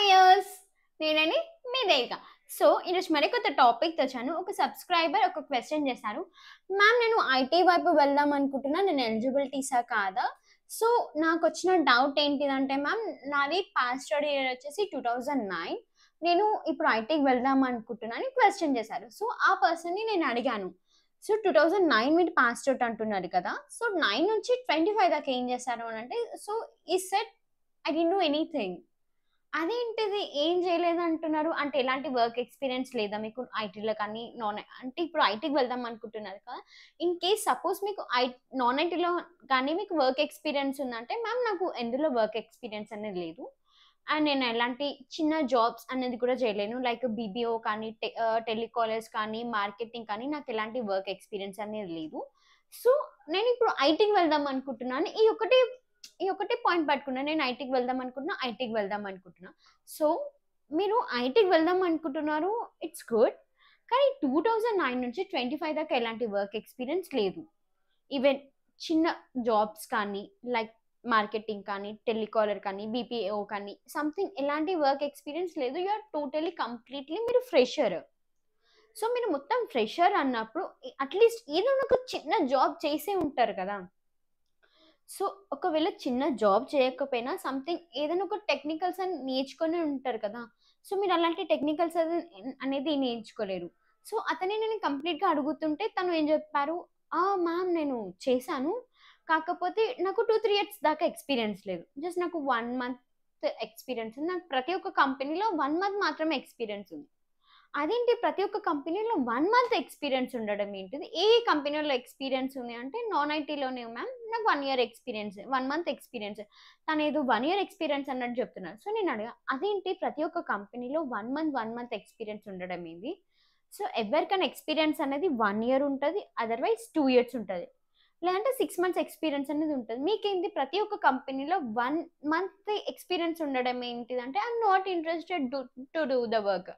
హాయర్స్ నేనని మీ దేవిక. సో ఈరోజు మరికొత్త టాపిక్ వచ్చాను. ఒక సబ్స్క్రైబర్ ఒక క్వశ్చన్ చేశారు, మ్యామ్ నేను ఐటీ వైపు వెళ్దాం అనుకుంటున్నా, నేను ఎలిజిబిలిటీసా కాదా? సో నాకు వచ్చిన డౌట్ ఏంటిదంటే, మ్యామ్ నాది పాస్ట్ ఇయర్ వచ్చేసి 2009, నేను ఇప్పుడు ఐటీకి వెళ్దాం అనుకుంటున్నా అని క్వశ్చన్ చేశారు. సో ఆ పర్సన్ని నేను అడిగాను, సో 2009 మీరు పాస్ట్ అవుట్ అంటున్నారు కదా, సో 9 నుంచి 25 దాకా ఏం చేశారు అని అంటే, సో ఈ set I do know anything. అదేంటిది ఏం చేయలేదు అంటున్నారు అంటే, ఎలాంటి వర్క్ ఎక్స్పీరియన్స్ లేదా మీకు ఐటీలో కానీ నాన్ అంటే ఇప్పుడు ఐటీకి వెళ్దాం అనుకుంటున్నారు కదా, ఇన్ కేస్ సపోజ్ మీకు నాన్ ఐటీలో కానీ మీకు వర్క్ ఎక్స్పీరియన్స్ ఉందంటే, మ్యామ్ నాకు ఎందులో వర్క్ ఎక్స్పీరియన్స్ అనేది లేదు అండ్ నేను ఎలాంటి చిన్న జాబ్స్ అనేది కూడా చేయలేను, లైక్ బీబీఓ కానీ టెలికాలర్స్ కానీ మార్కెటింగ్ కానీ నాకు ఎలాంటి వర్క్ ఎక్స్పీరియన్స్ అనేది లేదు. సో నేను ఇప్పుడు ఐటీకి వెళ్దాం అనుకుంటున్నాను, ఈ ఒకటే పాయింట్ పట్టుకున్నా, నేను ఐటీకి వెళ్దాం అనుకుంటున్నా. సో మీరు ఐటీకి వెళ్దాం అనుకుంటున్నారు, ఇట్స్ గుడ్. కానీ 2009 నుంచి 25 దాకా ఎలాంటి వర్క్ ఎక్స్పీరియన్స్ లేదు. ఈవెన్ చిన్న జాబ్స్ కానీ లైక్ మార్కెటింగ్ కానీ టెలికాలర్ కానీ బీపీఓ కానీ సంథింగ్ ఎలాంటి వర్క్ ఎక్స్పీరియన్స్ లేదు. యూఆర్ టోటలీ కంప్లీట్లీ మీరు ఫ్రెషర్. సో మీరు మొత్తం ఫ్రెషర్ అన్నప్పుడు అట్లీస్ట్ ఏదో ఒక చిన్న జాబ్ చేసే ఉంటారు కదా. సో ఒకవేళ చిన్న జాబ్ చేయకపోయినా సంథింగ్ ఏదైనా ఒక టెక్నికల్స్ అని నేర్చుకొని ఉంటారు కదా. సో మీరు అలాంటి టెక్నికల్స్ అనేది నేర్చుకోలేరు. సో అతనే నేను కంప్లీట్గా అడుగుతుంటే తను ఏం చెప్పారు, మ్యామ్ నేను చేశాను, కాకపోతే నాకు 2-3 ఇయర్స్ దాకా ఎక్స్పీరియన్స్ లేదు, జస్ట్ నాకు 1 మంత్ ఎక్స్పీరియన్స్ ఉంది, నాకు ప్రతి ఒక్క కంపెనీలో 1 మంత్ మాత్రమే ఎక్స్పీరియన్స్ ఉంది. అదేంటి ప్రతి ఒక్క కంపెనీలో 1 మంత్ ఎక్స్పీరియన్స్ ఉండడం ఏంటిది? ఏ కంపెనీలో ఎక్స్పీరియన్స్ ఉంది అంటే నాన్ ఐటీలోనే మ్యామ్ నాకు 1 ఇయర్ ఎక్స్పీరియన్స్, 1 మంత్ ఎక్స్పీరియన్స్. తను ఏదో 1 ఇయర్ ఎక్స్పీరియన్స్ అన్నట్టు చెప్తున్నారు. సో నేను అడిగా, అదేంటి ప్రతి ఒక్క కంపెనీలో 1 మంత్ ఎక్స్పీరియన్స్ ఉండడం ఏంది? సో ఎవరికైనా ఎక్స్పీరియన్స్ అనేది 1 ఇయర్ ఉంటుంది, అదర్వైజ్ 2 ఇయర్స్ ఉంటుంది, లేదంటే 6 మంత్స్ ఎక్స్పీరియన్స్ అనేది ఉంటుంది. మీకేంటి ప్రతి ఒక్క కంపెనీలో 1 మంత్ ఎక్స్పీరియన్స్ ఉండడం ఏంటిదంటే, I'm not interested to do the work.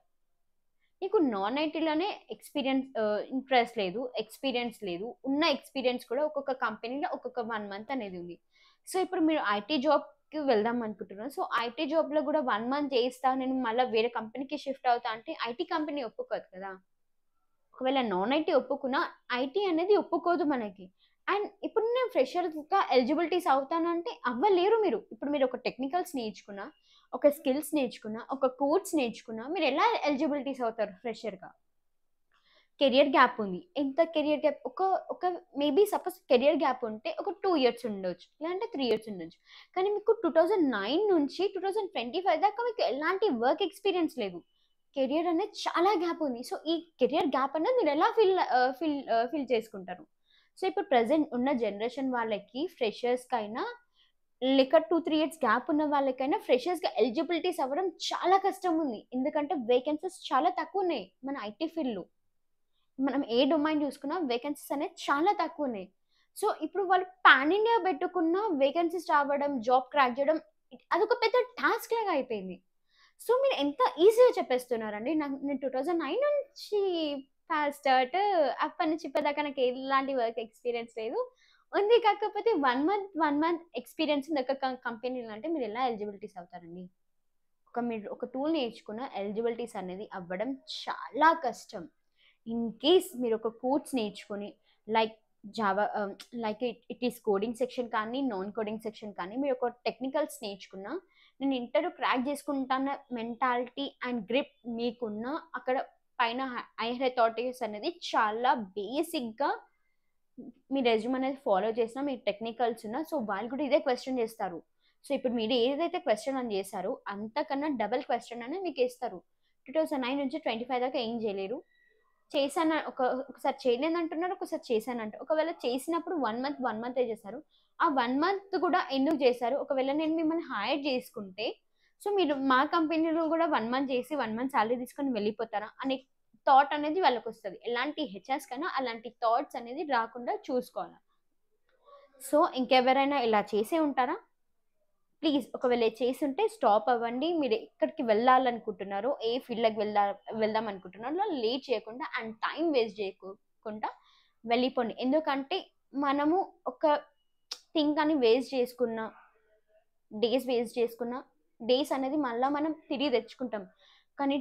నీకు నాన్ ఐటీలోనే ఇంట్రెస్ట్ లేదు, ఎక్స్పీరియన్స్ లేదు, ఉన్న ఎక్స్పీరియన్స్ కూడా ఒక్కొక్క కంపెనీలో ఒక్కొక్క 1 మంత్ అనేది ఉంది. సో ఇప్పుడు మీరు ఐటీ జాబ్కి వెళ్దాం అనుకుంటున్నారు. సో ఐటీ జాబ్లో కూడా 1 మంత్ చేస్తా, నేను మళ్ళీ వేరే కంపెనీకి షిఫ్ట్ అవుతా అంటే ఐటీ కంపెనీ ఒప్పుకోదు కదా. ఒకవేళ నాన్ ఐటీ ఒప్పుకున్నా ఐటీ అనేది ఒప్పుకోదు మనకి. అండ్ ఇప్పుడు నేను ఫ్రెషర్గా ఎలిజిబిలిటీస్ అవుతానంటే అవ్వలేరు మీరు. ఇప్పుడు మీరు ఒక టెక్నికల్స్ నేర్చుకున్నా, ఒక స్కిల్స్ నేర్చుకున్నా, ఒక కోర్స్ నేర్చుకున్నా, మీరు ఎలా ఎలిజిబిలిటీస్ అవుతారు ఫ్రెషర్గా? కెరియర్ గ్యాప్ ఉంది. ఎంత కెరియర్ గ్యాప్? ఒక మేబీ సపోజ్ కెరియర్ గ్యాప్ ఉంటే ఒక 2 ఇయర్స్ ఉండొచ్చు, లేదంటే 3 ఇయర్స్ ఉండొచ్చు. కానీ మీకు 2009 నుంచి 2025 దాకా మీకు ఎలాంటి వర్క్ ఎక్స్పీరియన్స్ లేదు. కెరియర్ అనేది చాలా గ్యాప్ ఉంది. సో ఈ కెరియర్ గ్యాప్ అనేది మీరు ఎలా ఫిల్ చేసుకుంటారు? సో ఇప్పుడు ప్రెజెంట్ ఉన్న జనరేషన్ వాళ్ళకి ఫ్రెషర్స్కైనా లేక 2-3 ఇయర్స్ గ్యాప్ ఉన్న వాళ్ళకైనా ఫ్రెషర్స్గా ఎలిజిబిలిటీస్ అవ్వడం చాలా కష్టం ఉంది. ఎందుకంటే వేకెన్సీస్ చాలా తక్కువ ఉన్నాయి మన ఐటీ ఫీల్డ్లో. మనం ఏ డొమైన్ చూసుకున్నా వేకెన్సీస్ అనేది చాలా తక్కువ ఉన్నాయి. సో ఇప్పుడు వాళ్ళు పాన్ ఇండియా పెట్టుకున్న వేకెన్సీస్ రావడం, జాబ్ క్రాక్ చేయడం అదొక పెద్ద టాస్క్ లాగా అయిపోయింది. సో మీరు ఎంత ఈజీగా చెప్పేస్తున్నారండి. నేను 2009 నుంచి స్టార్ట్, అప్పటి నుంచి ఇప్పటిదాకా నాకు ఎలాంటి వర్క్ ఎక్స్పీరియన్స్ లేదు, ఉంది కాకపోతే 1 మంత్ ఎక్స్పీరియన్స్ ఉంది ఒక కంపెనీలో అంటే మీరు ఎలా ఎలిజిబిలిటీస్ అవుతారండి? మీరు ఒక టూల్ నేర్చుకున్న ఎలిజిబిలిటీస్ అనేది అవ్వడం చాలా కష్టం. ఇన్ కేస్ మీరు ఒక కోర్స్ నేర్చుకొని like Java, like it is coding section కానీ నాన్ కోడింగ్ సెక్షన్ కానీ మీరు ఒక టెక్నికల్స్ నేర్చుకున్నా, నేను ఇంటర్వ్యూ క్రాక్ చేసుకుంటాన్న మెంటాలిటీ అండ్ గ్రిప్ మీకున్న, అక్కడ పైన హైయర్ అథారిటీస్ అనేది చాలా బేసిక్గా మీ రెజ్యూమ్ అనేది ఫాలో చేసినా, మీ టెక్నికల్స్ ఉన్నా, సో వాళ్ళు కూడా ఇదే క్వశ్చన్ చేస్తారు. సో ఇప్పుడు మీరు ఏదైతే క్వశ్చన్ అని చేశారో అంతకన్నా డబల్ క్వశ్చన్ అనేది మీకు వేస్తారు. 2009 నుంచి 25 దాకా ఏం చేయలేరు, చేశాను ఒకసారి చేయలేదు అంటున్నారు, ఒకసారి చేశానంట. ఒకవేళ చేసినప్పుడు 1 మంత్ చేశారు, ఆ 1 మంత్ కూడా ఎందుకు చేశారు? ఒకవేళ నేను మిమ్మల్ని హైర్ చేసుకుంటే, సో మీరు మా కంపెనీలో కూడా 1 మంత్ చేసి 1 మంత్ సాలరీ తీసుకొని వెళ్ళిపోతారా అనే థాట్ అనేది వాళ్ళకి వస్తుంది. ఎలాంటి హెచ్ఆర్స్ కన్నా అలాంటి థాట్స్ అనేది రాకుండా చూసుకోవాలి. సో ఇంకెవరైనా ఇలా చేసే ఉంటారా? ప్లీజ్ ఒకవేళ చేసి ఉంటే స్టాప్ అవ్వండి. మీరు ఎక్కడికి వెళ్ళాలనుకుంటున్నారో, ఏ ఫీల్డ్‌లోకి వెళ్దాం అనుకుంటున్నారో లేట్ చేయకుండా అండ్ టైం వేస్ట్ చేయకుండా వెళ్ళిపోండి. ఎందుకంటే మనము ఒక థింగ్ అని వేస్ట్ చేసుకున్న, డేస్ వేస్ట్ చేసుకున్న డేస్ అనేది మళ్ళీ మనం తిరిగి తెచ్చుకుంటాం. కానీ